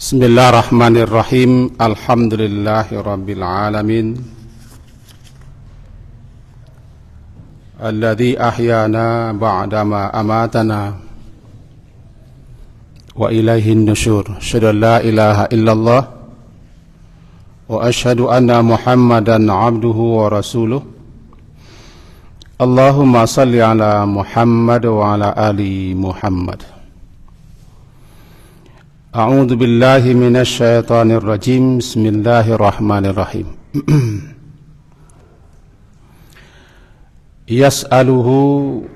Bismillahirrahmanirrahim. Alhamdulillahirabbil alamin. Alladzi ahyana ba'dama amatana wa ilaihin nusyur. Asyhadu an la ilaha illallah wa asyhadu anna Muhammadan abduhu wa rasuluh. Allahumma salli ala Muhammad wa ala ali Muhammad. A'udzu billahi minasy syaithanir rajim. Bismillahirrahmanirrahim. Yas'aluhu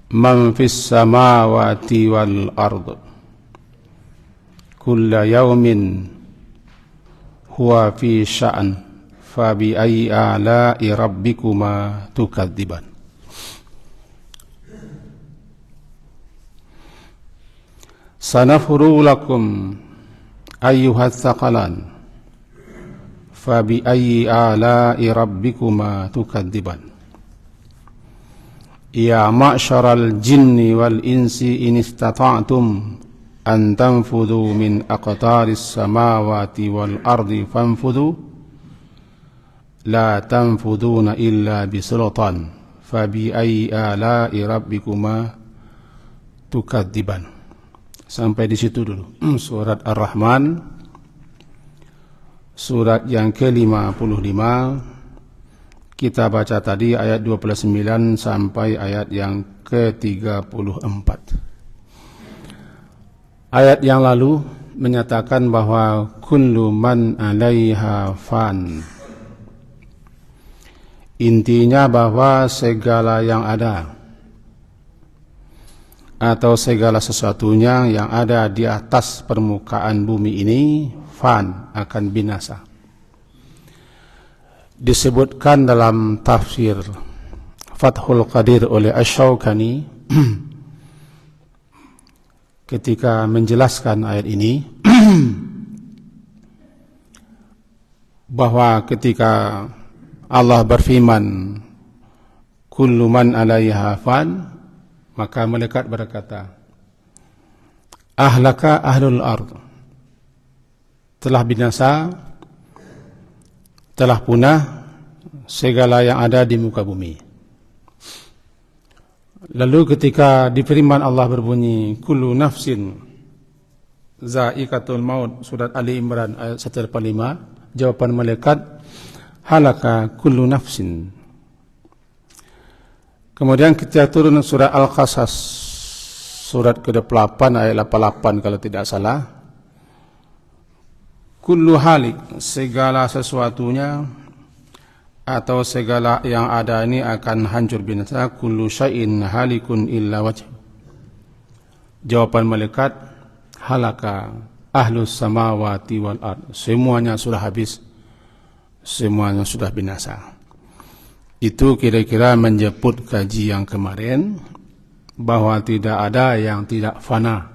man fis samawati wal ard kulla yawmin huwa fi sya'an fa bi ayyi ala'i rabbikuma tukadziban. Sanafuru lakum ayyuhats tsaqalan fa bi ayyi ala'i rabbikuma tukadziban. Ya ma'syaral jinni wal insi in istata'tum an tanfudhu min aqtaris samawati wal ardi fanfudhu la tanfuduna illa bisultan fa bi ayyi ala'i rabbikuma tukadziban. Sampai di situ dulu. Surat Ar-Rahman, surat yang ke-55. Kita baca tadi ayat 29 sampai ayat yang ke-34. Ayat yang lalu menyatakan bahwa kullu man 'alaiha fan. Intinya bahwa segala yang ada atau segala sesuatunya yang ada di atas permukaan bumi ini fan, akan binasa. Disebutkan dalam tafsir Fathul Qadir oleh Asy-Syaukani ketika menjelaskan ayat ini bahwa ketika Allah berfirman kullu man 'alaiha fan, maka malaikat berkata, ahlaka ahlul ard, telah binasa, telah punah segala yang ada di muka bumi. Lalu ketika di firman Allah berbunyi kullu nafsin za'iqatul maut, surat Ali Imran ayat 185, jawaban malaikat halaka kullu nafsin. Kemudian kita turun surat Al-Qasas, surat ke-8 ayat 88 kalau tidak salah. Kullu halik, segala sesuatunya atau segala yang ada ini akan hancur binasa. Kullu syai'in halikun illa wajh. Jawaban malaikat halaka ahlus samawati wal ard. Semuanya sudah habis, semuanya sudah binasa. Itu kira-kira menjemput kaji yang kemarin, bahwa tidak ada yang tidak fana.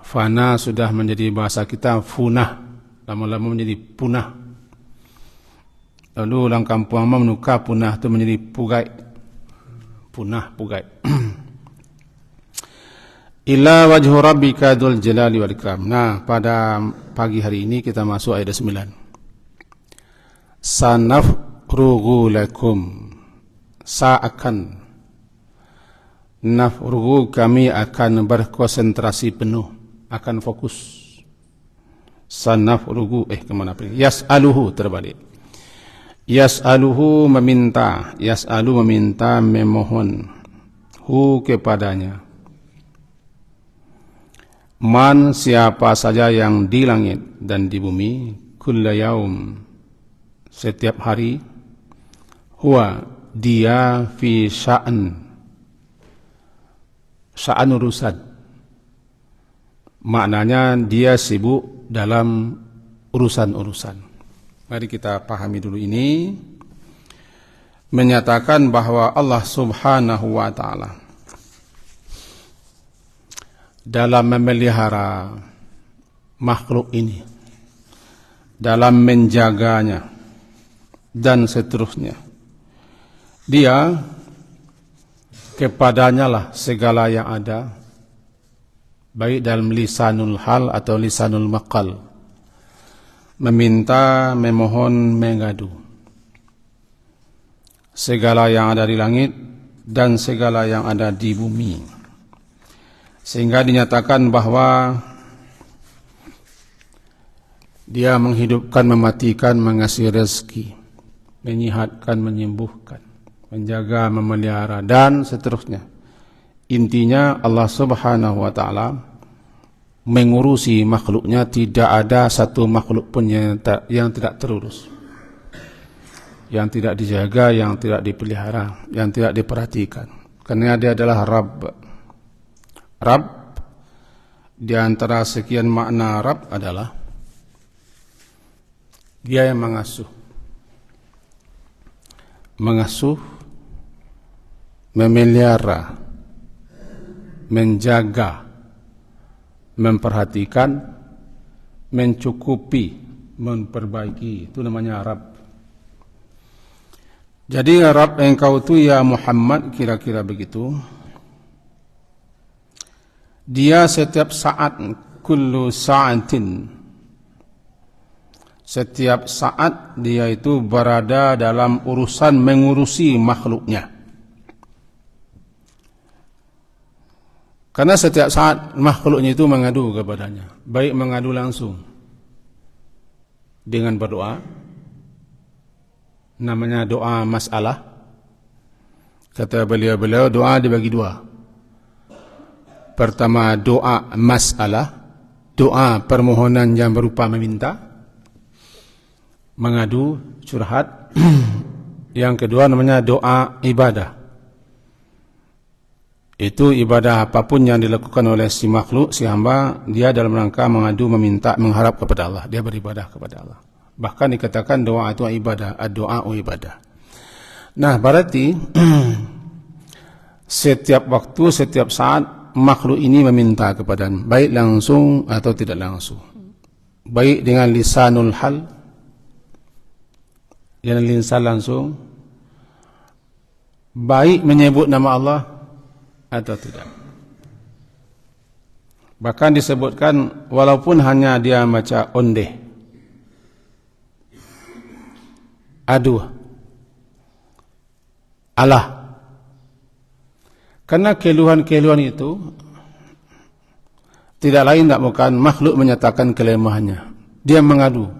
Fana sudah menjadi bahasa kita funah, lama-lama menjadi punah. Lalu orang kampung menukar punah itu menjadi pugai. Punah, pugai. Illa wajhu rabbika dzul jalali wal ikram. Nah, pada pagi hari ini kita masuk ayat 9. Sanafrugu lakum, akan nafrugu, kami akan berkonsentrasi penuh, akan fokus. Sanafrugu, kemana pergi? Yas'aluhu, terbalik. Yas'aluhu, meminta. Yas'alu, meminta, memohon. Hu, kepadanya. Man, siapa saja yang di langit dan di bumi. Kulla yaum, setiap hari. Huwa, dia, fi sya'an, sya'an urusan. Maknanya dia sibuk dalam urusan-urusan. Mari kita pahami dulu ini. Menyatakan bahwa Allah subhanahu wa ta'ala dalam memelihara makhluk ini, dalam menjaganya, dan seterusnya, dia kepadanya lah segala yang ada baik dalam lisanul hal atau lisanul maqal, meminta, memohon, mengadu. Segala yang ada di langit dan segala yang ada di bumi. Sehingga dinyatakan bahwa Dia menghidupkan, mematikan, mengasih rezeki, menyihatkan, menyembuhkan, menjaga, memelihara, dan seterusnya. Intinya Allah Subhanahu wa ta'ala mengurusi makhluknya. Tidak ada satu makhluk pun yang tidak terurus, yang tidak dijaga, yang tidak dipelihara, yang tidak diperhatikan. Karena Dia adalah Rabb. Rabb, di antara sekian makna Rabb adalah Dia yang mengasuh, memelihara, menjaga, memperhatikan, mencukupi, memperbaiki. Itu namanya Rabb. Jadi Rabb engkau itu ya Muhammad, kira-kira begitu. Dia setiap saat, kullu sa'atin, setiap saat Dia itu berada dalam urusan mengurusi makhluknya. Karena setiap saat makhluknya itu mengadu kepadanya, baik mengadu langsung dengan berdoa, namanya doa masalah. Kata beliau doa dibagi dua. Pertama doa masalah, doa permohonan yang berupa meminta, mengadu, curhat. Yang kedua namanya doa ibadah. Itu ibadah apapun yang dilakukan oleh si makhluk, si hamba, dia dalam rangka mengadu, meminta, mengharap kepada Allah. Dia beribadah kepada Allah. Bahkan dikatakan doa itu ibadah, ad-doa ibadah. Nah, berarti setiap waktu, setiap saat makhluk ini meminta kepada, baik langsung atau tidak langsung, baik dengan lisanul hal, yang lisan langsung, baik menyebut nama Allah atau tidak. Bahkan disebutkan walaupun hanya dia baca ondeh, aduh, Allah. Karena keluhan-keluhan itu tidak lain tak bukan makhluk menyatakan kelemahannya. Dia mengadu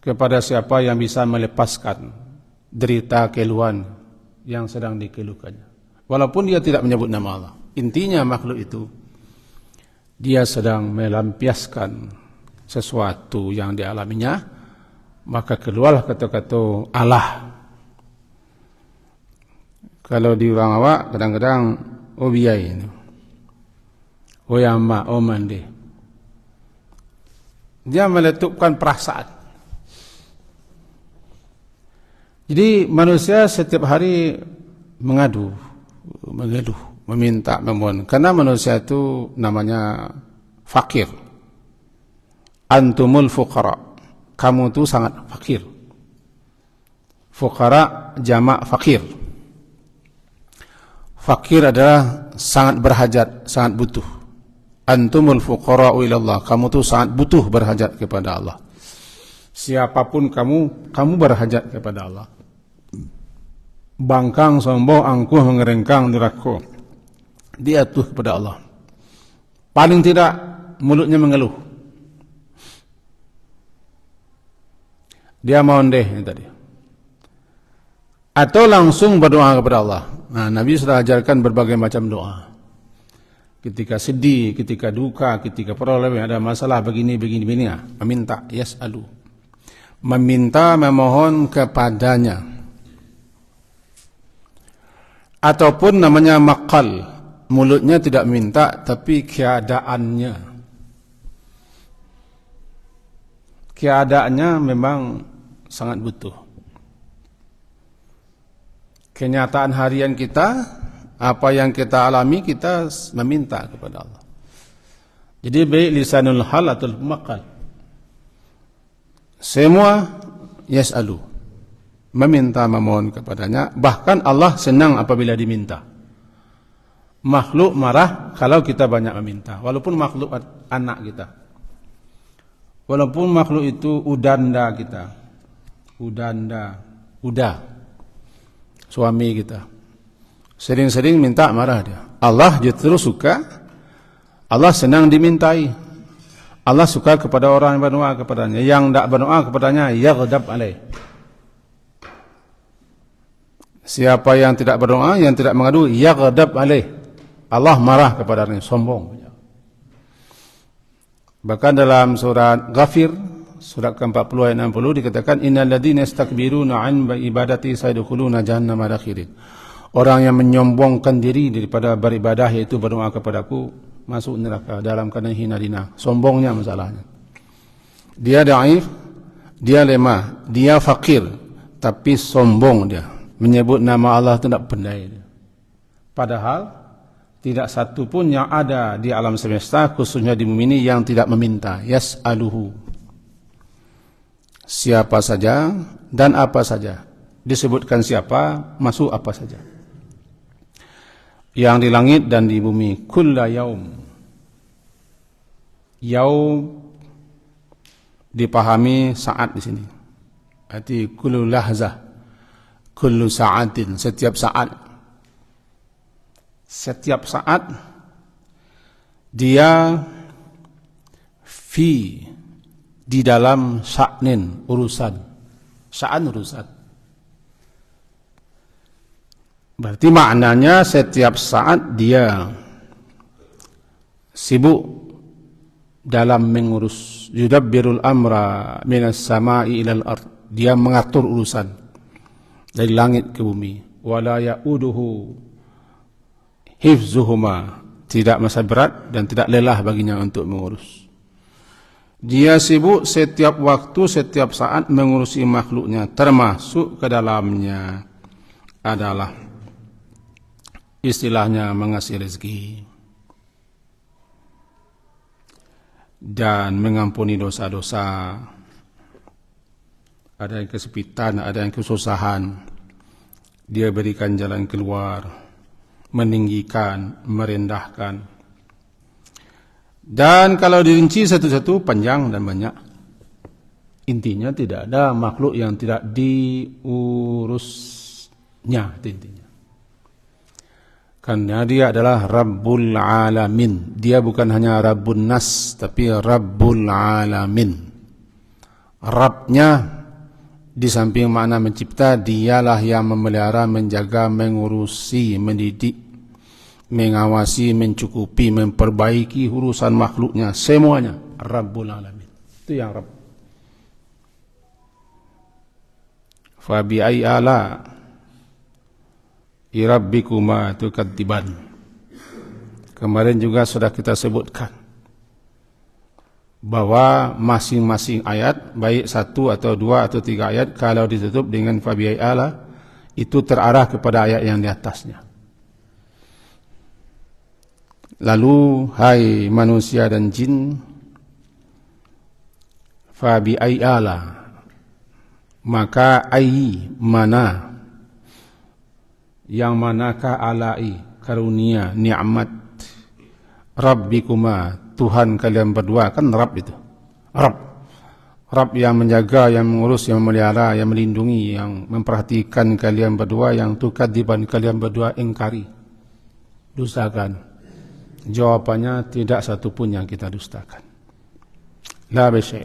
kepada siapa yang bisa melepaskan derita keluhan yang sedang dikeluhkannya. Walaupun dia tidak menyebut nama Allah. Intinya makhluk itu dia sedang melampiaskan sesuatu yang dialaminya, maka keluarlah kata-kata Allah. Kalau di orang awak kadang-kadang biai ini, yama, mande. Dia meletupkan perasaan. Jadi manusia setiap hari mengadu, mengeluh, meminta, memohon. Karena manusia itu namanya fakir. Antumul fuqara. Kamu itu sangat fakir. Fuqara jamak fakir. Fakir adalah sangat berhajat, sangat butuh. Antumul fuqara'u ilallah. Kamu itu sangat butuh, berhajat kepada Allah. Siapapun kamu berhajat kepada Allah. Bangkang, sombong, angkuh, mengerengkang, neraka. Dia tuh kepada Allah. Paling tidak mulutnya mengeluh. Dia mondeh tadi. Atau langsung berdoa kepada Allah. Nah, Nabi sudah ajarkan berbagai macam doa. Ketika sedih, ketika duka, ketika problem, ada masalah begini, meminta, yas'alu. Meminta, memohon kepadanya. Ataupun namanya maqal, mulutnya tidak minta tapi keadaannya memang sangat butuh. Kenyataan harian kita, apa yang kita alami, kita meminta kepada Allah. Jadi baik lisanul hal atau maqal, semua yas'alu, meminta, memohon kepadanya. Bahkan Allah senang apabila diminta. Makhluk marah kalau kita banyak meminta, walaupun makhluk anak kita, walaupun makhluk itu udanda kita, uda suami kita, sering-sering minta marah dia. Allah justru suka, Allah senang dimintai. Allah suka kepada orang yang berdoa kepadanya. Yang tidak berdoa kepadanya, yaghdab alaih. Siapa yang tidak berdoa, yang tidak mengadu, yaghdab alaih. Allah marah kepadanya, sombong. Bahkan dalam surat Ghafir, surat ke-40 ayat 60 dikatakan, innal ladzina yastakbiruna an ibadati sayadkhuluna jahannama dakhirin. Orang yang menyombongkan diri daripada beribadah, yaitu berdoa kepadaku, masuk neraka dalam keadaan hina dina. Sombongnya masalahnya. Dia dhaif, dia lemah, dia fakir, tapi sombong dia. Menyebut nama Allah itu tidak pandai dia. Padahal tidak satu pun yang ada di alam semesta, khususnya di bumi ini, yang tidak meminta. Yas'aluhu. Siapa saja dan apa saja. Disebutkan siapa, masuk apa saja. Yang di langit dan di bumi. Kulla yaum. Yaum dipahami saat di sini. Arti kullu lahzah, kullu sa'atin, setiap saat. Setiap saat dia di dalam sya'nin, urusan. Sya'an urusan. Berarti maknanya setiap saat dia sibuk dalam mengurus. Yudabbirul amra minas sama'i ilal ard. Dia mengatur urusan dari langit ke bumi. Wala ya'uduhu hifzuhuma, tidak masa berat dan tidak lelah baginya untuk mengurus. Dia sibuk setiap waktu, setiap saat mengurusi makhluknya, termasuk ke dalamnya adalah istilahnya mengasih rezeki dan mengampuni dosa-dosa. Ada yang kesepitan, ada yang kesusahan, dia berikan jalan keluar, meninggikan, merendahkan. Dan kalau dirinci satu-satu panjang dan banyak. Intinya tidak ada makhluk yang tidak diurusnya, intinya. Karena dia adalah Rabbul Alamin. Dia bukan hanya Rabbun Nas, tapi Rabbul Alamin. Rabbnya di samping makna mencipta, dialah yang memelihara, menjaga, mengurusi, mendidik, mengawasi, mencukupi, memperbaiki urusan makhluknya, semuanya. Rabbul Alamin. Itu yang Rabb. Fabi ai ala irabbikuma tukadziban. Kemarin juga sudah kita sebutkan bahwa masing-masing ayat, baik satu atau dua atau tiga ayat, kalau ditutup dengan fabi ai ala, itu terarah kepada ayat yang di atasnya. Lalu, hai manusia dan jin, fabi ai ala, maka ai mana, yang manakah alai, karunia, nikmat, rabbikuma, Tuhan kalian berdua. Kan Rabb itu, Rabb yang menjaga, yang mengurus, yang memelihara, yang melindungi, yang memperhatikan kalian berdua, yang tukadziban, kalian berdua ingkari, dustakan. Jawabannya tidak satu pun yang kita dustakan. La bisyai'.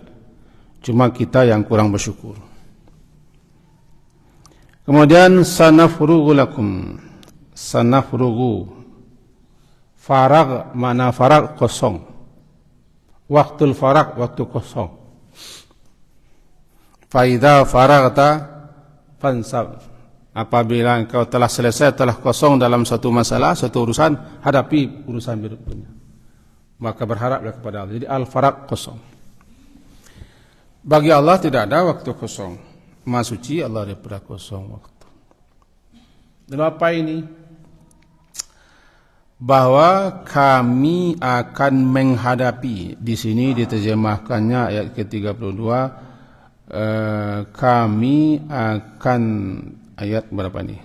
Cuma kita yang kurang bersyukur. Kemudian sanafrugu lakum. Sanafrugu. Farag, mana farag, kosong. Waktul farag, waktu kosong. Faida faragta fansab. Apabila engkau telah selesai, telah kosong dalam satu masalah, satu urusan, hadapi urusan berikutnya. Maka berharaplah kepada Allah. Jadi al-faraq kosong. Bagi Allah tidak ada waktu kosong. Maha suci Allah daripada kosong waktu. Dan apa ini? Bahwa kami akan menghadapi, di sini diterjemahkannya ayat ke-32, kami akan, ayat berapa ini?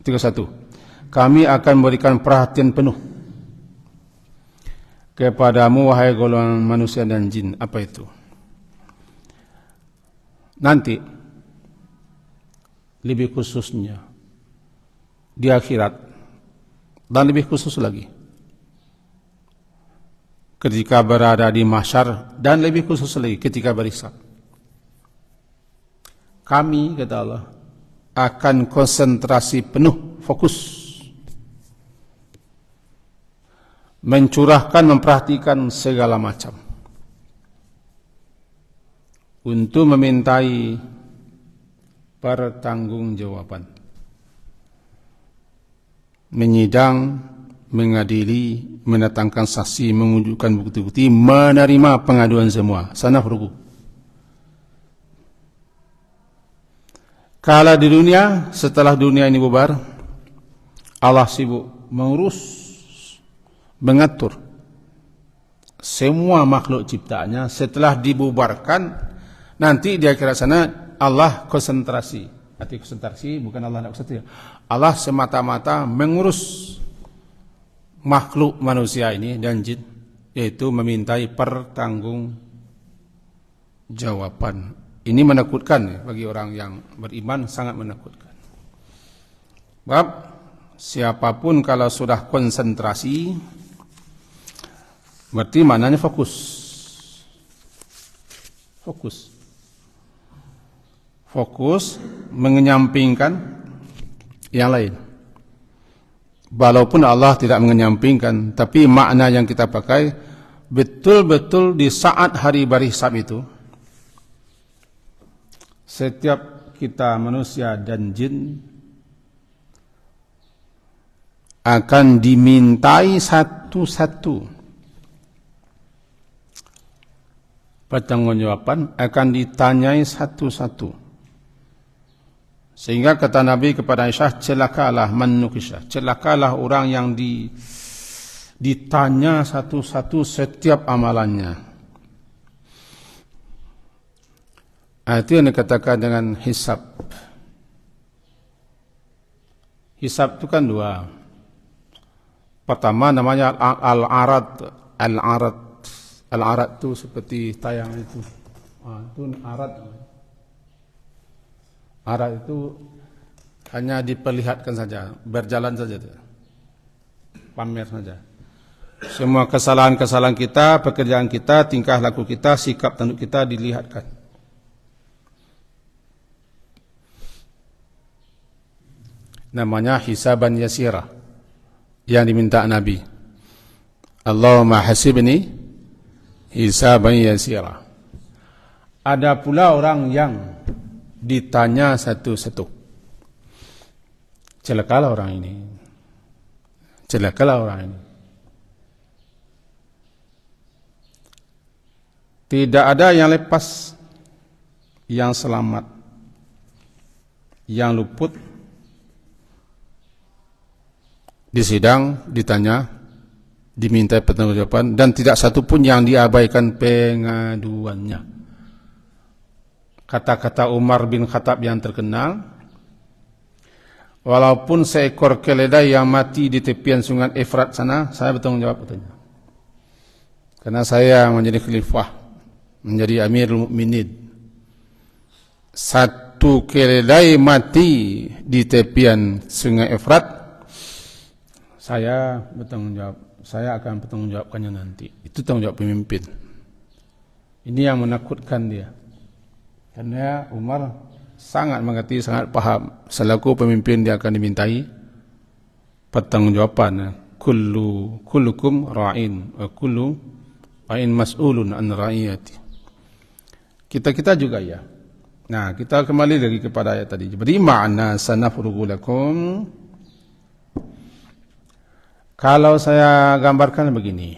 31. Kami akan memberikan perhatian penuh kepadamu wahai golongan manusia dan jin. Apa itu? Nanti lebih khususnya di akhirat dan lebih khusus lagi ketika berada di mahsyar dan lebih khusus lagi ketika berhisab. Kami, kata Allah, akan konsentrasi penuh, fokus, mencurahkan, memperhatikan segala macam untuk memintai pertanggungjawaban, menyidang, mengadili, mendatangkan saksi, menunjukkan bukti-bukti, menerima pengaduan semua. Sanafrugu. Kala di dunia, setelah dunia ini bubar, Allah sibuk mengurus, mengatur semua makhluk ciptaannya. Setelah dibubarkan, nanti di akhirat sana Allah konsentrasi. Arti konsentrasi bukan Allah tidak konsentrasi. Allah semata-mata mengurus makhluk manusia ini dan jin, yaitu memintai pertanggungjawaban. Ini menakutkan bagi orang yang beriman, sangat menakutkan. Sebab siapapun kalau sudah konsentrasi, berarti maknanya fokus. Fokus mengenyampingkan yang lain. Walaupun Allah tidak mengenyampingkan, tapi makna yang kita pakai betul-betul di saat hari berhisab itu, setiap kita manusia dan jin akan dimintai satu-satu pertanggungjawaban, akan ditanyai satu-satu. Sehingga kata Nabi kepada Aisyah, celakalah man nukisha, celakalah orang yang ditanya satu-satu setiap amalannya. Itu yang dikatakan dengan hisab. Hisab itu kan dua. Pertama namanya al-arad. Al-arad itu seperti tayang itu. Itu arad. Arad itu hanya diperlihatkan saja, berjalan saja, pamer saja. Semua kesalahan-kesalahan kita, pekerjaan kita, tingkah laku kita, sikap tanduk kita dilihatkan. Namanya hisaban yasira yang diminta Nabi. Allahumma hasibni hisaban yasira. Ada pula orang yang ditanya satu-satu. Celakalah orang ini. Celakalah orang ini. Tidak ada yang lepas, yang selamat, yang luput. Di sidang ditanya, diminta pertanggungjawaban, dan tidak satu pun yang diabaikan pengaduannya. Kata-kata Umar bin Khattab yang terkenal, walaupun seekor keledai yang mati di tepian sungai Efrat sana, saya bertanggung jawab katanya. Karena saya menjadi khalifah, menjadi Amirul Mukminin. Satu keledai mati di tepian sungai Efrat, saya bertanggung jawab. Saya akan bertanggung jawabkannya nanti. Itu tanggung jawab pemimpin. Ini yang menakutkan dia. Karena Umar sangat mengerti, sangat paham. Selaku pemimpin dia akan dimintai pertanggungjawaban. Kullukum ra'in wa kullu ra'in mas'ulun an ra'iyati. Kita juga ya. Nah, kita kembali lagi kepada ayat tadi. Jadi makna sanafrugu lakum. Kalau saya gambarkan begini,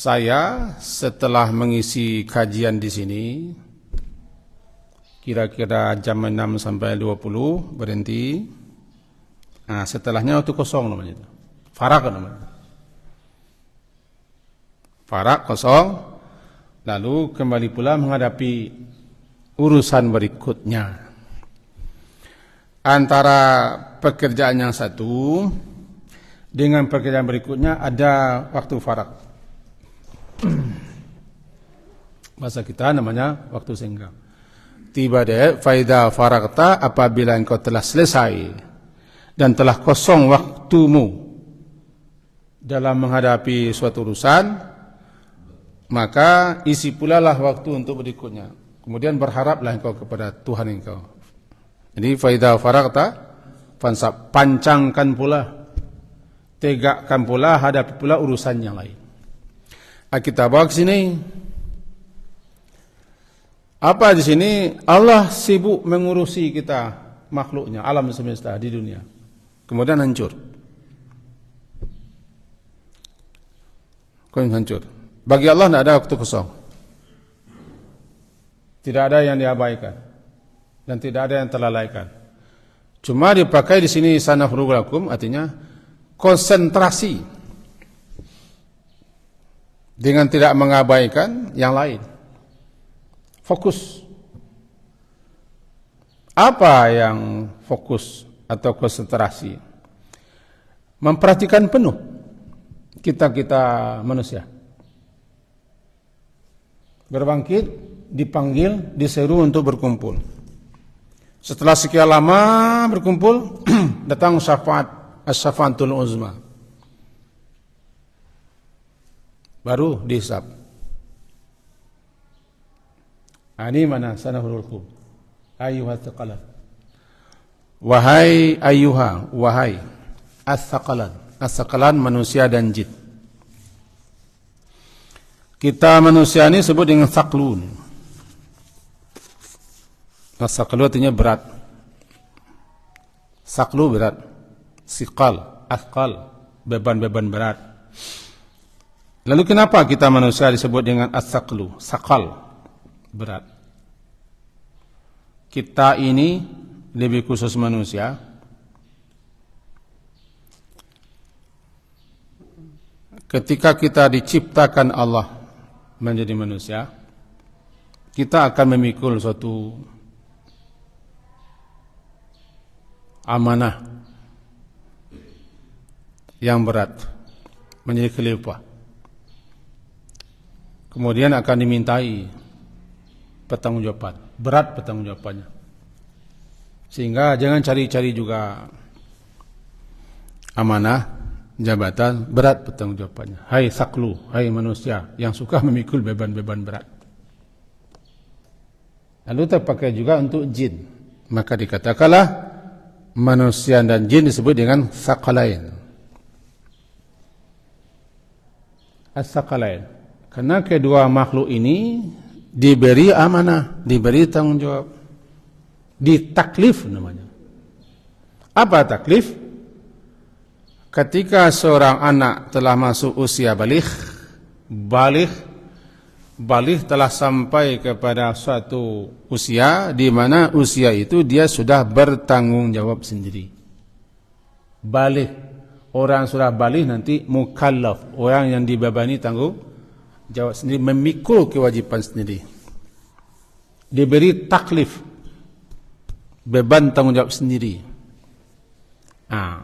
saya setelah mengisi kajian di sini, kira-kira jam 6 sampai 20 berhenti. Nah, setelahnya waktu kosong namanya itu. Farak namanya. Farak kosong, lalu kembali pula menghadapi urusan berikutnya. Antara pekerjaan yang satu dengan pekerjaan berikutnya ada waktu farag. Bahasa kita namanya waktu senggang. Tiba deh faida faragta, apabila engkau telah selesai dan telah kosong waktumu dalam menghadapi suatu urusan, maka isi pula lah waktu untuk berikutnya. Kemudian berharaplah engkau kepada Tuhan engkau. Jadi faida faragta, fansab, pancangkan pula, tegakkan pula, hadapi pula urusan yang lain. Kita bawa ke sini. Apa di sini? Allah sibuk mengurusi kita, makhluknya, alam semesta di dunia. Kemudian hancur. Kemudian hancur. Bagi Allah tidak ada waktu kosong. Tidak ada yang diabaikan dan tidak ada yang terlalaikan. Cuma dipakai di sini sanafrugu lakum, artinya konsentrasi dengan tidak mengabaikan yang lain. Fokus. Apa yang fokus atau konsentrasi? Memperhatikan penuh kita manusia. Berbangkit, dipanggil, diseru untuk berkumpul. Setelah sekian lama berkumpul, datang syafaat, as-syafaatul uzma. Baru dihisab. Ini mana sanahulul ayuha tsaqalan. Wahai ayuha, wahai as-tsaqalan. As-tsaqalan manusia dan jin. Kita manusia ini sebut dengan saklun. As-saqlu artinya berat. Saklu berat. Siqal, athqal, beban-beban berat. Lalu kenapa kita manusia disebut dengan as-saqlu, saqal, berat? Kita ini lebih khusus manusia. Ketika kita diciptakan Allah menjadi manusia, kita akan memikul suatu amanah yang berat, menjadi khalifah. Kemudian akan dimintai pertanggungjawaban, berat pertanggungjawabannya. Sehingga jangan cari-cari juga amanah, jabatan, berat pertanggungjawabannya. Hai saklu, hai manusia yang suka memikul beban-beban berat. Lalu terpakai juga untuk jin. Maka dikatakanlah manusia dan jin disebut dengan sakalain. As-sakalain. Karena kedua makhluk ini diberi amanah, diberi tanggung jawab, ditaklif namanya. Apa taklif? Ketika seorang anak telah masuk usia baligh telah sampai kepada suatu usia di mana usia itu dia sudah bertanggung jawab sendiri. Baligh, orang sudah baligh nanti mukallaf, orang yang dibebani tanggung jawab sendiri, memikul kewajiban sendiri. Diberi taklif, beban tanggung jawab sendiri.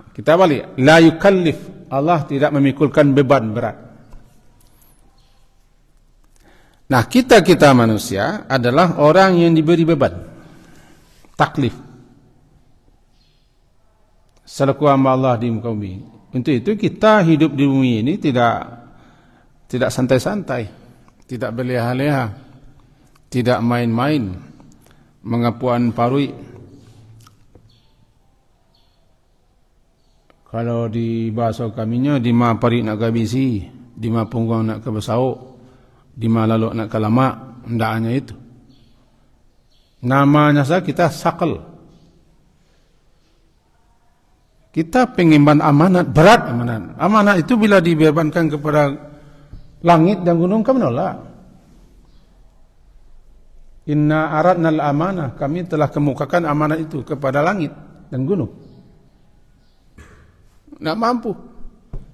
Kita balik, la yukallif, Allah tidak memikulkan beban berat. Nah, kita manusia adalah orang yang diberi beban, taklif, selaku hamba Allah di muka bumi. Untuk itu kita hidup di bumi ini tidak santai-santai, tidak berleha-leha, tidak main-main, mengapuan parui. Kalau di bahasa kaminya, di ma parik nak kabisi, di ma punggung nak kebesauk, di ma lalu nak kalamak, tidak hanya itu. Namanya saja kita sakal. Kita pengimban amanat, berat amanat. Amanat itu bila dibebankan kepada langit dan gunung, kami menolak. Inna aradna al-amanah, kami telah kemukakan amanat itu kepada langit dan gunung. Tidak mampu.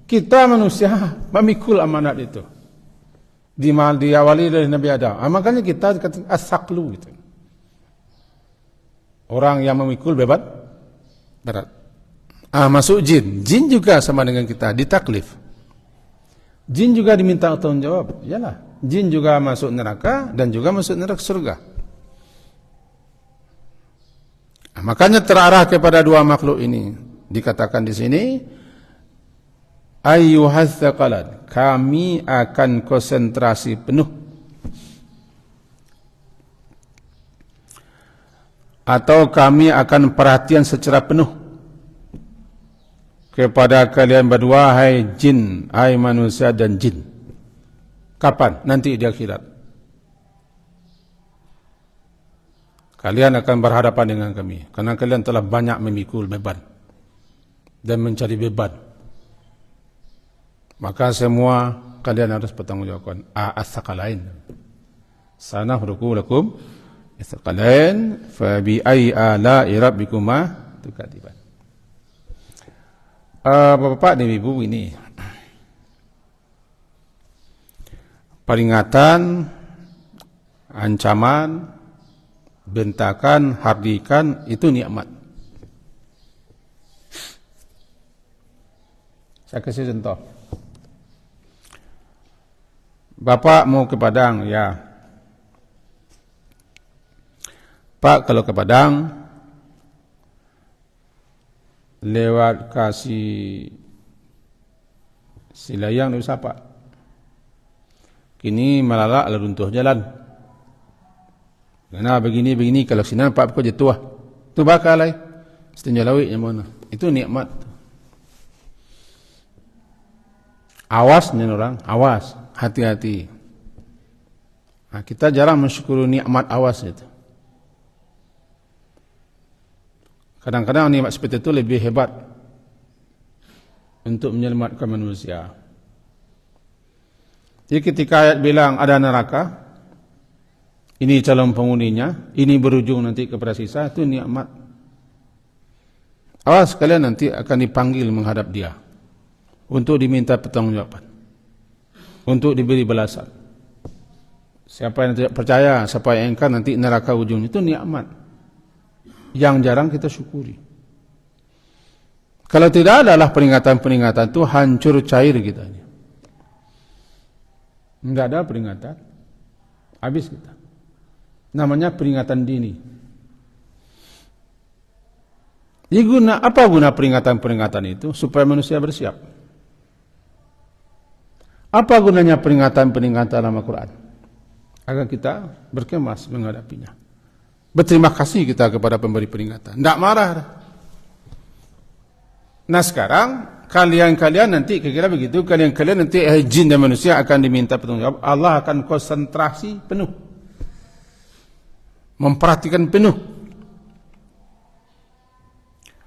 Kita manusia memikul amanat itu. Diawali dari Nabi Adam. Makanya kita kata as-saklu gitu. Orang yang memikul beban berat. Masuk jin. Jin juga sama dengan kita, ditaklif. Jin juga diminta tanggung jawab. Yalah, jin juga masuk neraka dan juga masuk neraka surga. Makanya terarah kepada dua makhluk ini. Dikatakan di sini, ayyuhaz tsaqalan, kami akan konsentrasi penuh atau kami akan perhatian secara penuh kepada kalian berdua, hai jin, hai manusia dan jin. Kapan? Nanti di akhirat. Kalian akan berhadapan dengan kami karena kalian telah banyak memikul beban dan mencari beban. Maka semua kalian harus bertanggungjawabkan. As-tsaqalain. Sanafruqu lakum as-tsaqalain fa bi ayyi ala'i rabbikuma tukadziban. Bapak dan Ibu, ini peringatan, ancaman, bentakan, hardikan itu nikmat. Saya kasih contoh. Bapak mau ke Padang, ya. Pak, kalau ke Padang lewat kasih Silayang tidak usah, Pak. Kini malalak lalu runtuh jalan. Karena begini kalau sini Pak kau jatuh. Tu bakal lai. Setinja lawik yang mana? Itu nikmat. Awas nih orang, awas, hati-hati. Nah, kita jarang mensyukuri nikmat awas itu. Kadang-kadang nikmat seperti itu lebih hebat untuk menyelamatkan manusia. Jadi ketika ayat bilang ada neraka, ini calon penghuninya, ini berujung nanti kepada sisa, itu nikmat. Awas kalian nanti akan dipanggil menghadap dia untuk diminta pertanggungjawaban, untuk diberi balasan. Siapa yang tidak percaya, siapa yang ingkar nanti neraka ujungnya, itu nikmat yang jarang kita syukuri. Kalau tidak adalah peringatan-peringatan itu hancur cair kita. Tidak ada peringatan, habis kita. Namanya peringatan dini. Apa guna peringatan-peringatan itu? Supaya manusia bersiap. Apa gunanya peringatan-peringatan dalam Al-Quran? Agar kita berkemas menghadapinya. Berterima kasih kita kepada pemberi peringatan. Tidak marah. Nah sekarang kalian nanti kira-kira begitu, kalian nanti jin dan manusia akan diminta pertanggungjawab. Allah akan konsentrasi penuh, memperhatikan penuh,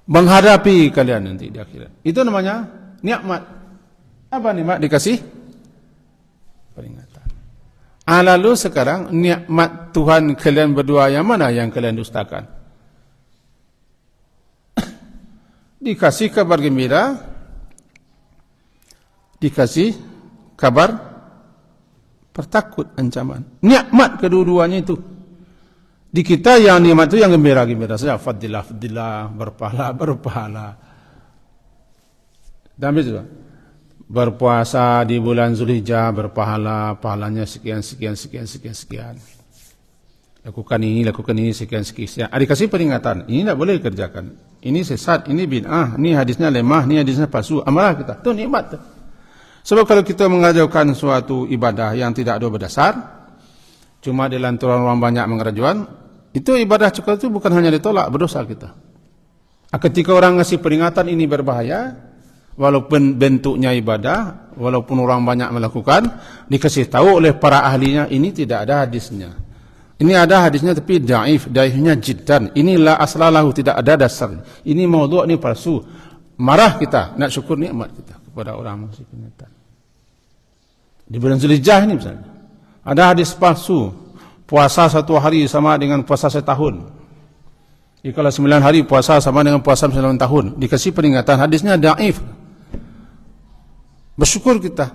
menghadapi kalian nanti di akhirat. Itu namanya nikmat. Apa nikmat? Dikasih peringatan. Lalu sekarang nikmat Tuhan kalian berdua yang mana yang kalian dustakan? Dikasih kabar gembira, dikasih kabar pertakut, ancaman. Nikmat kedua-duanya itu. Di kita yang nikmat itu yang gembira-gembira saja. Fadilah, berpahala. Dan begitu. Berpuasa di bulan Zulhijjah berpahala, pahalanya sekian. Lakukan ini sekian. Dikasih peringatan, ini tidak boleh kerjakan. Ini sesat, ini bid'ah, ini hadisnya lemah, ini hadisnya palsu. Amalah kita. Itu nikmat. Sebab kalau kita mengajarkan suatu ibadah yang tidak ada berdasar, cuma di lantaran orang banyak mengerjakan, itu ibadah cukup itu bukan hanya ditolak, berdosa kita. Ketika orang ngasih peringatan ini berbahaya, walaupun bentuknya ibadah, walaupun orang banyak melakukan, dikasih tahu oleh para ahlinya, ini tidak ada hadisnya. Ini ada hadisnya tapi daifnya jiddan. Inilah aslalahu, tidak ada dasar. Ini maudhu', ini palsu. Marah kita, nak syukur nikmat kita kepada orang yang peringatan. Di bulan Zulhijjah ini misalnya, ada hadis palsu. Puasa 1 hari sama dengan puasa setahun. Kalau 9 hari puasa sama dengan puasa 9 tahun. Dikasih peringatan, hadisnya daif. Bersyukur kita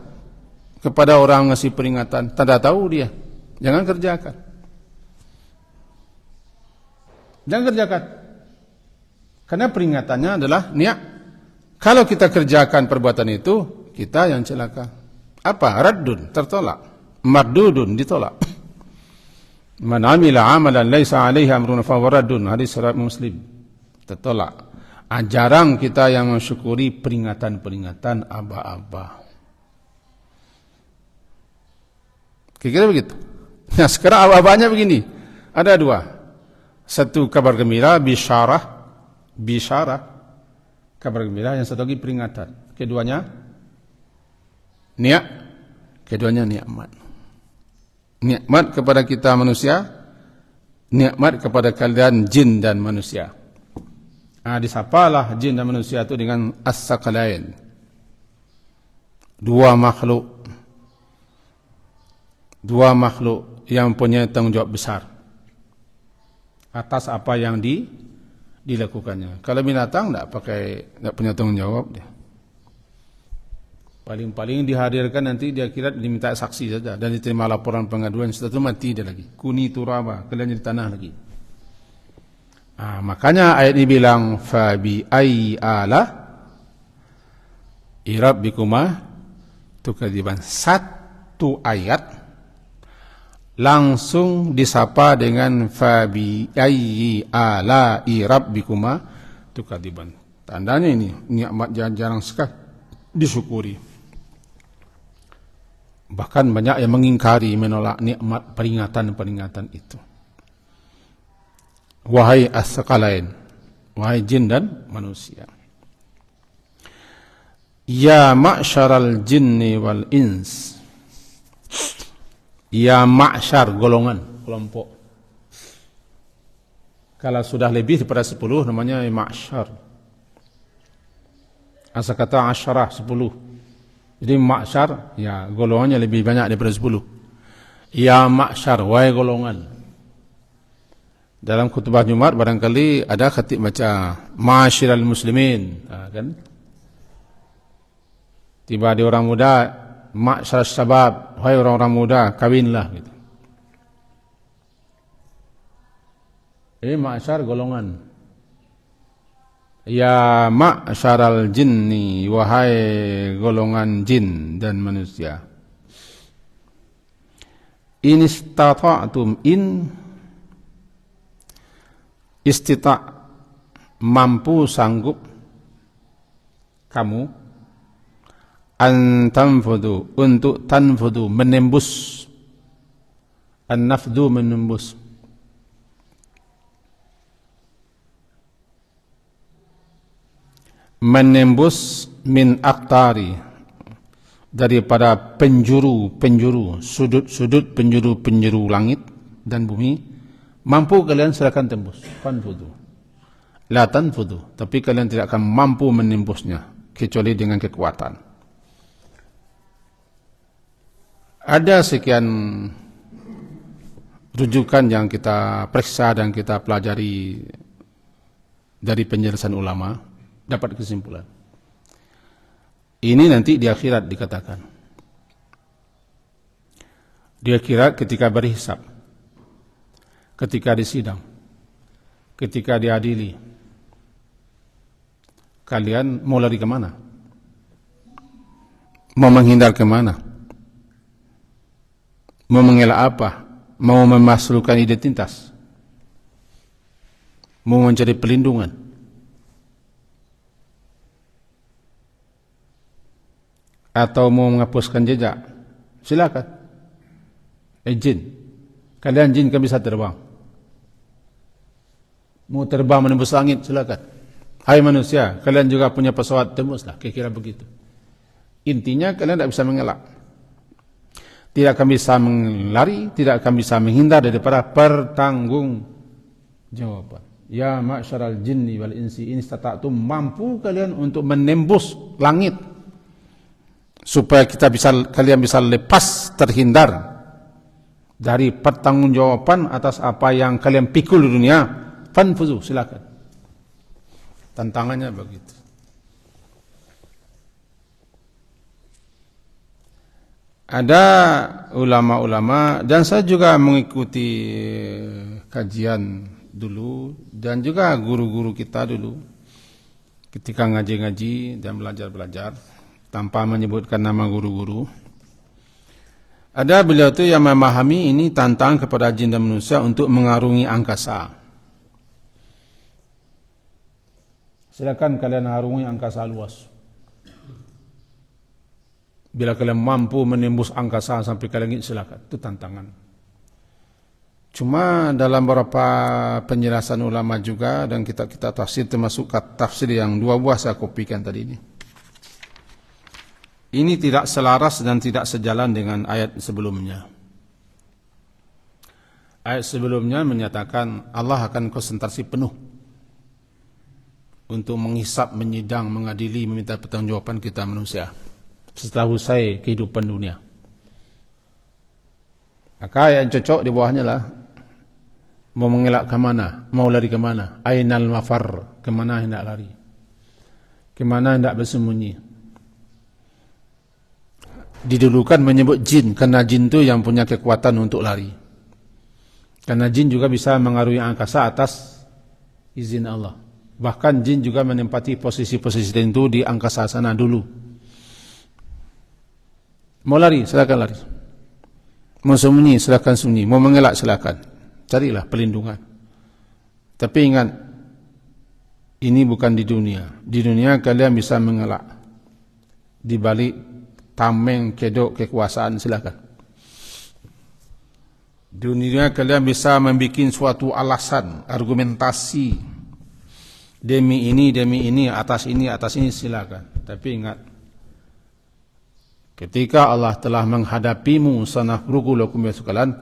kepada orang ngasih peringatan. Tanda tahu dia, jangan kerjakan. Jangan kerjakan. Karena peringatannya adalah Kalau kita kerjakan perbuatan itu, kita yang celaka. Apa? Raddun, tertolak. Mardudun, ditolak. Man amila amalan laisa alaihi amruna fahuwa raddun. Hadis riwayat Muslim. Tertolak. Jarang kita yang mensyukuri peringatan-peringatan aba-aba. Kira-kira begitu. Nah, sekarang aba-abanya begini. Ada dua. Satu kabar gembira, bisyarah, kabar gembira, yang satu lagi peringatan. Keduanya nikmat. Nikmat kepada kita manusia, nikmat kepada kalian jin dan manusia. Disapalah jin dan manusia itu dengan as-sakalain. Dua makhluk yang punya tanggung jawab besar atas apa yang dilakukannya. Kalau binatang tidak punya tanggung jawab dia. Paling-paling dihadirkan nanti dia kira diminta saksi saja dan diterima laporan pengaduan, setelah itu mati dia lagi. Kuni turaba, kalian di tanah lagi. Makanya ayat ini bilang fabi ayyi ala rabbikuma tukadziban. Satu ayat langsung disapa dengan fabi ayyi ala rabbikuma tukadziban. Tandanya ini nikmat jarang sekali disyukuri. Bahkan banyak yang mengingkari, menolak nikmat peringatan-peringatan itu. Wahai as-sakalain, wahai jin dan manusia. Ya ma'syaral jinni wal ins. Ya ma'syar, golongan, kelompok. Kalau sudah lebih daripada 10 namanya ma'syar. Asal kata asyarah 10. Jadi ma'syar, ya golongannya lebih banyak daripada 10. Ya ma'syar, wahai golongan. Dalam khutbah Jumat barangkali ada khatib baca ma'asyiral muslimin, kan? Tiba di orang muda, ma'asyiras syabab, wahai orang-orang muda, kawinlah gitu. Ini ma'asyar golongan. Ya ma'asyaral jinni, wahai golongan jin dan manusia. In istata'tum, istita' mampu, sanggup kamu an tanfudu, untuk tanfudu, menembus, an-nafdu, menembus, min aqtari, daripada penjuru, sudut penjuru langit dan bumi. Mampu kalian silakan tembus. Fanfudu. La tanfudu. Tapi kalian tidak akan mampu menembusnya kecuali dengan kekuatan. Ada sekian rujukan yang kita periksa dan kita pelajari dari penjelasan ulama, dapat kesimpulan. Ini nanti di akhirat dikatakan. Di akhirat ketika berhisab, ketika disidang, ketika diadili, kalian mau lari kemana? Mau menghindar kemana? Mau mengelak apa? Mau memasukkan identitas? Mau mencari pelindungan? Atau mau menghapuskan jejak? Silakan. Jin, kalian jin kan bisa terbang. Mau terbang menembus langit, silakan. Hai manusia, kalian juga punya pesawat, tembuslah, kira-kira begitu. Intinya kalian tidak bisa mengelak, tidak akan bisa melari, tidak akan bisa menghindar daripada pertanggungjawaban. Ya ma'syaral jinni wal insi in istata'tum, mampu kalian untuk menembus langit supaya kalian bisa lepas, terhindar dari pertanggungjawaban atas apa yang kalian pikul di dunia. Fanfuzu, silakan. Tantangannya begitu. Ada ulama-ulama, dan saya juga mengikuti kajian dulu, dan juga guru-guru kita dulu, ketika ngaji-ngaji dan belajar-belajar tanpa menyebutkan nama guru-guru. Ada beliau itu yang memahami ini tantangan kepada jin dan manusia untuk mengarungi angkasa. Silakan kalian arungi angkasa luas. Bila kalian mampu menembus angkasa sampai ke langit, silakan. Itu tantangan. Cuma dalam beberapa penjelasan ulama juga dan kitab-kitab tafsir, termasuk tafsir yang 2 buah saya kopikan tadi ini. Ini tidak selaras dan tidak sejalan dengan ayat sebelumnya. Ayat sebelumnya menyatakan Allah akan konsentrasi penuh untuk menghisap, menyidang, mengadili, meminta pertanggungjawaban kita manusia setelah usai kehidupan dunia. Maka yang cocok di bawahnya lah, mau mengelak ke mana, mau lari ke mana, ainal mafar, kemana hendak lari, kemana hendak bersembunyi. Didulukan menyebut jin, karena jin itu yang punya kekuatan untuk lari. Karena jin juga bisa mengarungi angkasa atas izin Allah. Bahkan jin juga menempati posisi-posisi tertentu di angkasa sana dulu. Mau lari, silakan lari. Mau sembunyi, silakan sembunyi. Mau mengelak, silakan. Carilah perlindungan. Tapi ingat, ini bukan di dunia. Di dunia kalian bisa mengelak. Di balik tameng, kedok, kekuasaan, silakan. Di dunia kalian bisa membuat suatu alasan, argumentasi. Demi ini, atas ini, silakan. Tapi ingat, ketika Allah telah menghadapimu, sanafrugu lakum yasukalan,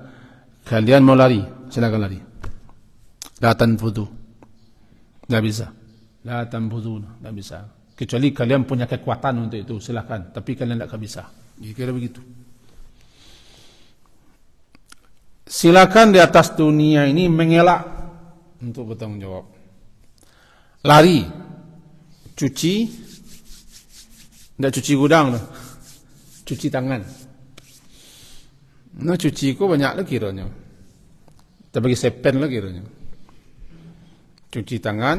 kalian mau lari, silakan lari. La tanfudu, tidak bisa. La tanfudu, tidak bisa. Kecuali kalian punya kekuatan untuk itu, silakan. Tapi kalian tidak bisa. Kira begitu. Silakan di atas dunia ini mengelak untuk bertanggung jawab. Lari, cuci, tidak cuci gudang, cuci tangan. Nah, cuci ku banyak lagi kiranya. Kita bagi sepen lagi kiranya. Cuci tangan,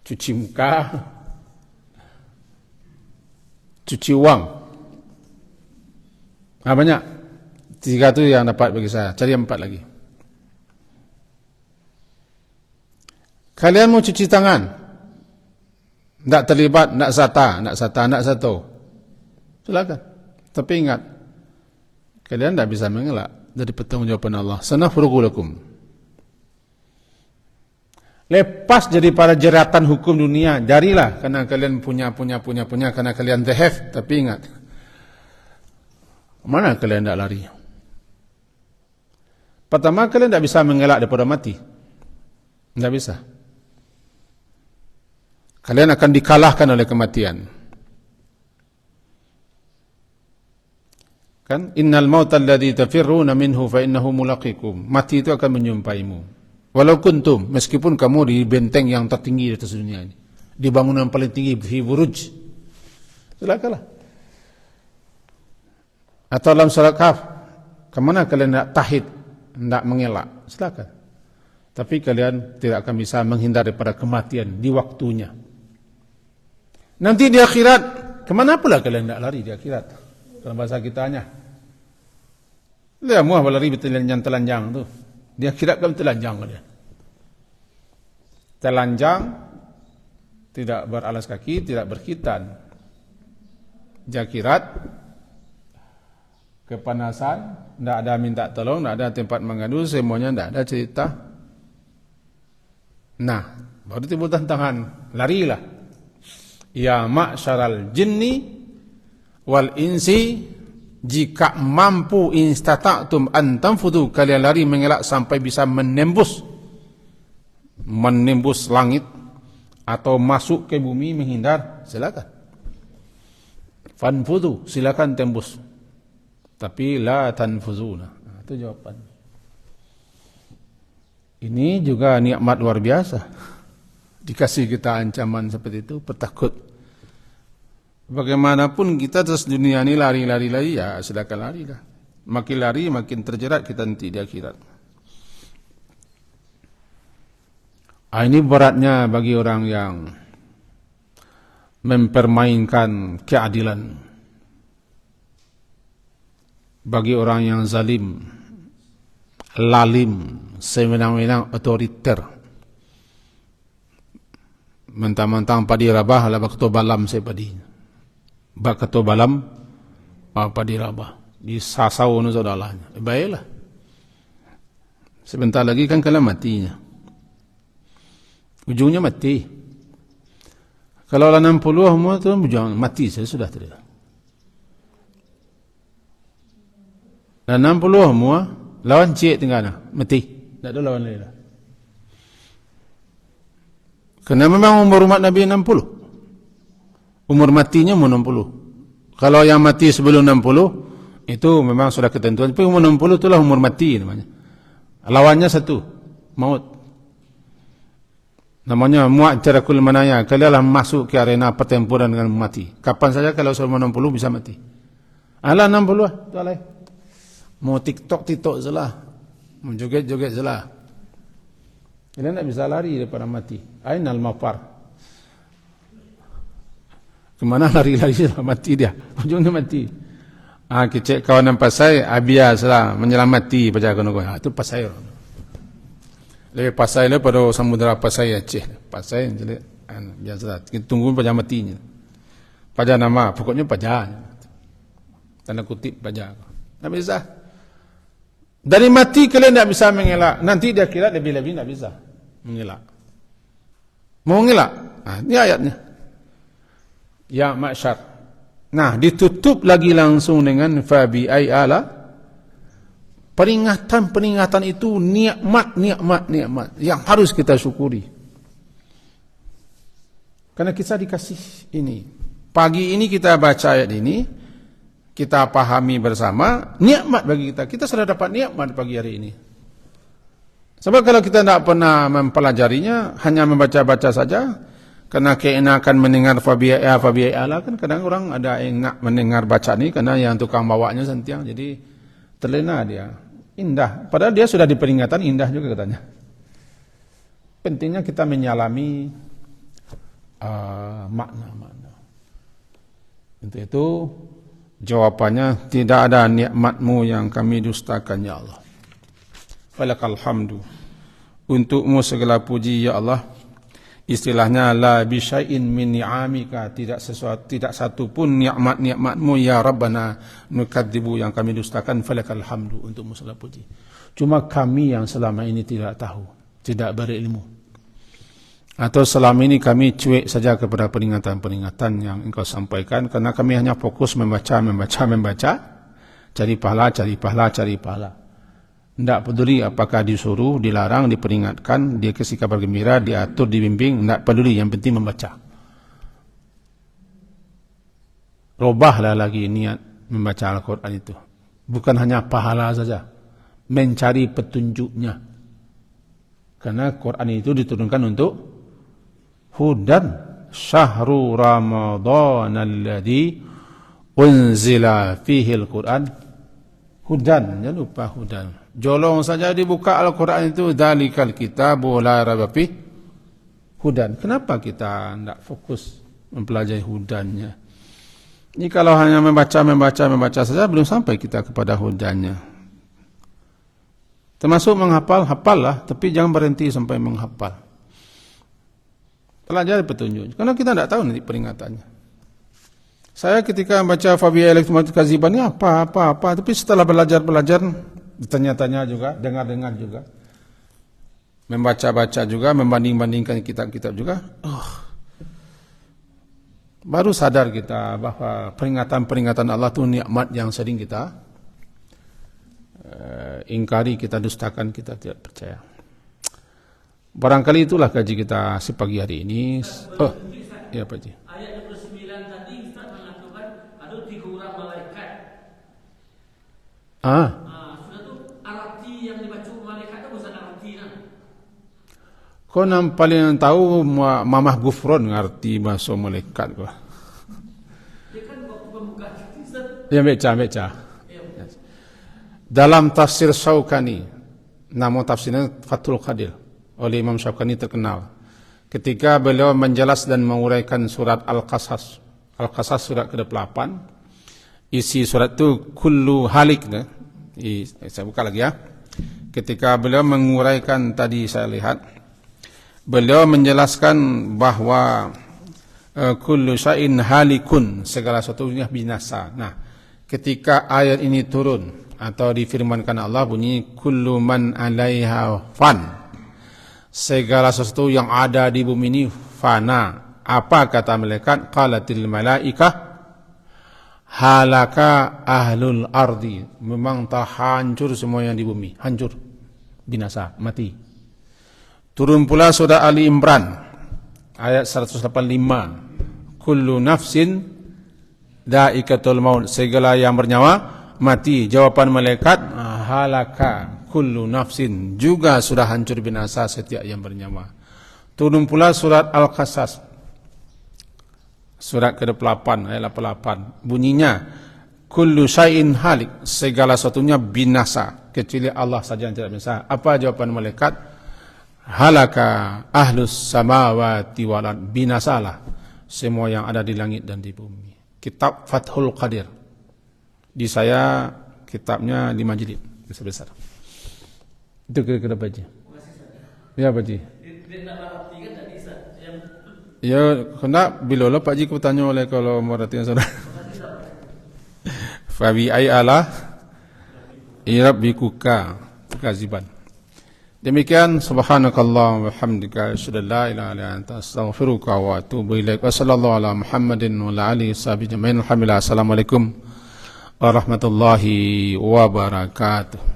cuci muka, cuci uang. Banyak. 3 itu yang dapat bagi saya. Cari 4 lagi. Kalian mau cuci tangan, tidak terlibat, tidak sata. Silakan. Tapi ingat, kalian tidak bisa mengelak dari pertanggungjawaban Allah. Sanafrugu lakum. Lepas daripada jeratan hukum dunia, jarilah karena kalian punya karena kalian dhahaf. Tapi ingat, mana kalian tidak lari? Pertama, kalian tidak bisa mengelak daripada mati. Tidak bisa. Kalian akan dikalahkan oleh kematian. Kan? Innal mauta alladhi tafirruna minhu fa innahu mulaqikum. Mati itu akan menjumpaimu. Walau kuntum, meskipun kamu di benteng yang tertinggi di atas dunia ini, di bangunan paling tinggi, fi buruj, silakanlah. Atau dalam surat Kahf, kemana kalian tidak tahid, tidak mengelak, silakan. Tapi kalian tidak akan bisa menghindar daripada kematian di waktunya. Nanti di akhirat, kemana pula kalian tidak lari di akhirat? Dalam bahasa kitanya, lihat muah lari telanjang tu. Di akhirat kan telanjang kalian. Telanjang, tidak beralas kaki, tidak berkhitan. Di akhirat, kepanasan, tidak ada minta tolong, tidak ada tempat mengadu, semuanya tidak ada cerita. Nah, baru timbul tantangan, larilah. Ya ma'syaral jinni wal insi, jika mampu instata'tum an tanfudu, kalian lari mengelak sampai bisa menembus langit atau masuk ke bumi menghindar, silakan. Fanfudu, silakan tembus. Tapi la tanfuzuna. Itu jawaban. Ini juga nikmat luar biasa. Dikasih kita ancaman seperti itu, bertakut. Bagaimanapun kita terus dunia ini lari, ya silakan lari lah. Makin lari makin terjerat kita nanti di akhirat. Ini beratnya bagi orang yang mempermainkan keadilan, bagi orang yang zalim, lalim, sewenang-wenang, otoriter. Mentang-mentang padi rabah lah bak balam saya padi. Bak balam padi rabah. Di sasau nu saudalanya. Baiklah. Sebentar lagi kan kala matinya. Ujungnya mati. Kalau lah 60 semua tu ujung mati saya sudah tidak. Dan 60 semua lawan cik tinggal mati. Tak ada lawan lain. Kerana memang umur umat Nabi 60. Umur matinya umur 60. Kalau yang mati sebelum 60, itu memang sudah ketentuan. Tapi umur 60 itulah umur mati namanya. Lawannya satu, maut. Namanya mu'tarakul manaya. Kalianlah masuk ke arena pertempuran dengan mati. Kapan saja kalau umur 60 bisa mati. Alah 60 lah. Itu alai. Mau TikTok salah. Mau joget salah. Kita tidak bisa lari daripada mati. Ainal mafar. Kemana lari-lari salah mati dia. Ujungnya mati. Kecek kawanan pasai, biasa lah menyelamati pada kono-kono. Itu pasai. Lebih pasai lah pada samudera pasai Aceh. Pasai jadi biasa lah. Kita tunggu pada matinya. Pada nama, pokoknya pada. Tanda kutip pada. Tak bisa. Dari mati kalian tidak bisa mengelak. Nanti dia kira lebih-lebih tidak bisa mengelak. Mau mengelak? Ini ayatnya. Ya ma'syar. Nah, ditutup lagi langsung dengan fabi ay ala. Peringatan itu nikmat yang harus kita syukuri. Karena kita dikasih ini. Pagi ini kita baca ayat ini, kita pahami bersama, nikmat bagi kita. Kita sudah dapat nikmat pagi hari ini. Sebab kalau kita tidak pernah mempelajarinya, hanya membaca-baca saja, karena keenakan mendengar fabiai ala, kan kadang orang ada yang nak mendengar baca ni, karena yang tukang bawanya sentiang, jadi terlena dia. Indah. Padahal dia sudah diperingatkan, indah juga katanya. Pentingnya kita menyalami makna-makna. Untuk itu, jawapannya, tidak ada nikmatmu yang kami dustakan, ya Allah. Falakal hamdu. Untukmu segala puji, ya Allah. Istilahnya la bisyai'in min ni'amika, tidak satu pun nikmat-nikmatmu ya Rabbana nukadzibu yang kami dustakan. Falakal hamdu. Untukmu segala puji. Cuma kami yang selama ini tidak tahu, tidak berilmu, atau selama ini kami cuek saja kepada peringatan-peringatan yang engkau sampaikan, karena kami hanya fokus membaca, cari pahala. Tidak peduli apakah disuruh, dilarang, diperingatkan, dia kasih kabar gembira, diatur, dibimbing, tidak peduli, yang penting membaca. Robahlah lagi niat membaca Al-Quran itu. Bukan hanya pahala saja, mencari petunjuknya. Karena Quran itu diturunkan untuk hudan. Syahru Ramadhan alladhi unzila fihi al-Quran hudan. Jangan lupa hudan. Jolong saja dibuka Al-Quran itu, dzalikal kitabu la raiba fihi hudan. Kenapa kita tidak fokus mempelajari hudannya? Ini kalau hanya membaca saja, belum sampai kita kepada hudannya. Termasuk menghafal, hafallah, tapi jangan berhenti sampai menghafal. Pelajari petunjuk, karena kita tidak tahu nanti peringatannya. Saya ketika membaca Fabia Elektromatik Kaziban ini apa, tapi setelah belajar, ditanya-tanya juga, dengar-dengar juga, membaca-baca juga, membanding-bandingkan kitab-kitab juga, baru sadar kita bahwa peringatan-peringatan Allah itu nikmat yang sering kita ingkari, kita dustakan, kita tidak percaya. Barangkali itulah kaji kita sepagi hari ini. Ya Pak Ji. Ayat 29 tadi Ustaz mengatakan ada 3 orang malaikat. Sudah tu arti yang dibaca malaikat itu bukan arti kan? Kau paling tahu Mamah Gufron ngerti bahasa malaikat kau. Dia kan waktu pembukaan Ustaz. Ya baca. Dalam tafsir Syaukani, nama tafsirnya Fathul Qadir. oleh Imam Syaukani terkenal. Ketika beliau menjelas dan menguraikan surat Al-Qasas. Al-Qasas surat ke-8. Isi surat itu kullu halik. Saya buka lagi ya. Ketika beliau menguraikan tadi saya lihat, beliau menjelaskan bahwa kullu syai'in halikun, segala sesuatunya binasa. Nah, ketika ayat ini turun atau difirmankan Allah bunyi kullu man 'alaiha fan, segala sesuatu yang ada di bumi ini fana. Apa kata malaikat? Qalatil malaikah halaka ahlul ardi, memang tak hancur semua yang di bumi, hancur, binasa, mati. Turun pula surah Ali Imran ayat 185, kullu nafsin dha'iqatul maut, segala yang bernyawa mati. Jawaban malaikat halaka kullu nafsin, juga sudah hancur binasa setiap yang bernyawa. Turun pula surat Al-Qasas surat ke-8 ayat 88, bunyinya kullu syai'in halik, segala sesuatunya binasa kecuali Allah saja yang tidak binasa. Apa jawaban malaikat? Halaka ahlus samawati wal ard, binasalah semua yang ada di langit dan di bumi. Kitab Fathul Qadir. Di saya kitabnya 5 jilid besar-besar. Itu kira-kira baca. Ya baca. Ya kena bila lah Pak Ji aku tanya oleh kalau merhatikan saudara. Fabi ay ala irabbikuka kaziban. Demikian subhanakallah wa bihamdika asyhadu an la ilaha illa anta astaghfiruka wa atubu ilaik. Wassallallahu ala Muhammadin wa ala alihi washabihi ajmain. Alhamdulillah. Assalamualaikum warahmatullahi wabarakatuh.